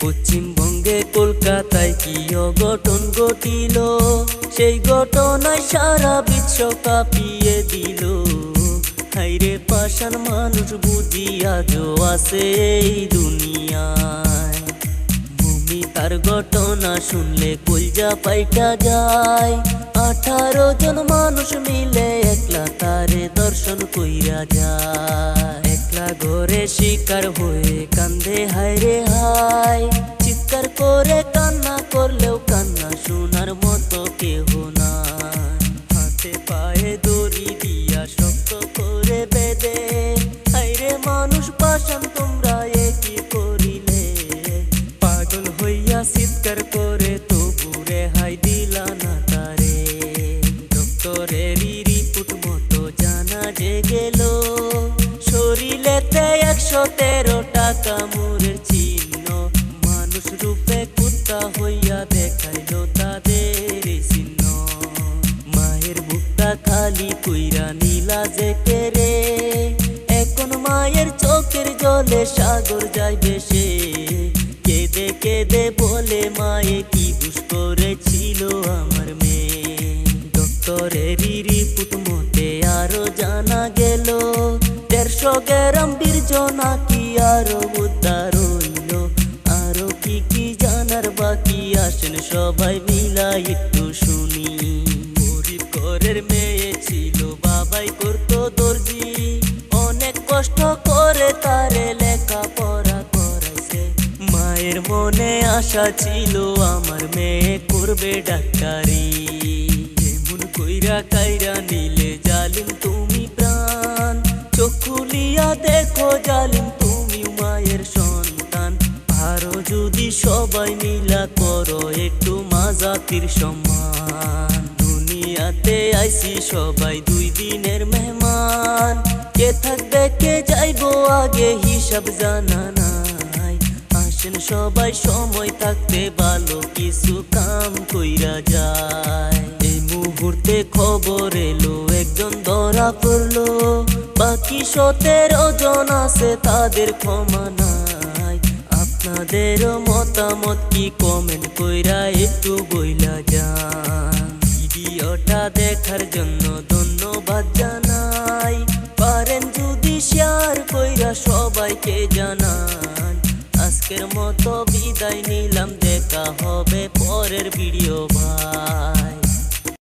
পশ্চিমবঙ্গে কলকাতায় কি অঘটন ঘটিল, সেই ঘটনায় সারা বিশ্ব কাঁপিয়ে দিল। হাইরে পাষাণ মানুষ বুঝি আজও আছে এই দুনিয়ায়। ভূমিকার ঘটনা শুনলে কলজা পাইটা যায়। 18 জন মানুষ মিলে একলা তারে দর্শন কইরা যায়। একলা ঘরে শিকার হয়ে কান্দে হায়রে হায়। চিৎকার করে কান্না করলেও কান্না শোনার মতো কেহ নাই। হাতে পায়ে দড়ি দিয়া শক্ত করে বেঁধে, হায়রে মানুষ পাষাণ তোমরা কি করিলে। পাগল হইয়া চিৎকার করে তবু রেহাই দিলা না তারে। ডক্টরেরই রিপোর্ট মতো জানা যে গেল, শরীরেতে 113 টাকা মুরের চিহ্ন। মানুষ রূপে কুত্তা হইয়া দেখাইল তাদের চিহ্ন। মায়ের বুকটা খালি কইরা নীলা যে কেরে, এখন মায়ের চোখের জলে সাগর যাইবে সে। কেঁদে কেঁদে বলে মায়ে কি বুঝ করেছিল আমার মেয়ে। ডক্টরেরই রিপোর্ট মতে আরো জানা গেল, 150 গ্রাম বীর্য নাকি আরো উদ্ধার হইল। আরো কি কি জানার বাকি আসেন সবাই মিলা একটু শুনি। গরিব ঘরের মেয়ে ছিল, বাবাই করতো দর্জি। অনেক কষ্ট করে তারে লেখাপড়া করাইছে। মায়ের মনে আশা ছিল আমার মেয়ে করবে ডাক্তারি। এমন কইরা কাইরা নিলে জালিম তুমি প্রাণ। চোখ খুলিয়া দেখো জালিম তুমি মায়ের সন্তান। আরো যদি সবাই মিলা করো একটু মা জাতির সম্মান। দুনিয়াতে আইছি সবাই 2 দিনের মেহমান। কে থাকবে কে যাইবো আগে হিসাব জানা নাই। আসেন সবাই সময় থাকতে ভালো কিছু কাম কইরা যায়। এই মুহূর্তে খবর এলো একজন ধরা পড়লো, বাকি 17 জন আছে তাদের ক্ষমা নাই। আপনাদের মতামত কি কমেন্ট কইরা একটু বইলা যান। ভিডিওটা দেখার জন্য ধন্যবাদ জানাই। পারেন যদি শেয়ার কইরা সবাইকে জানান। আজকের মতো বিদায়।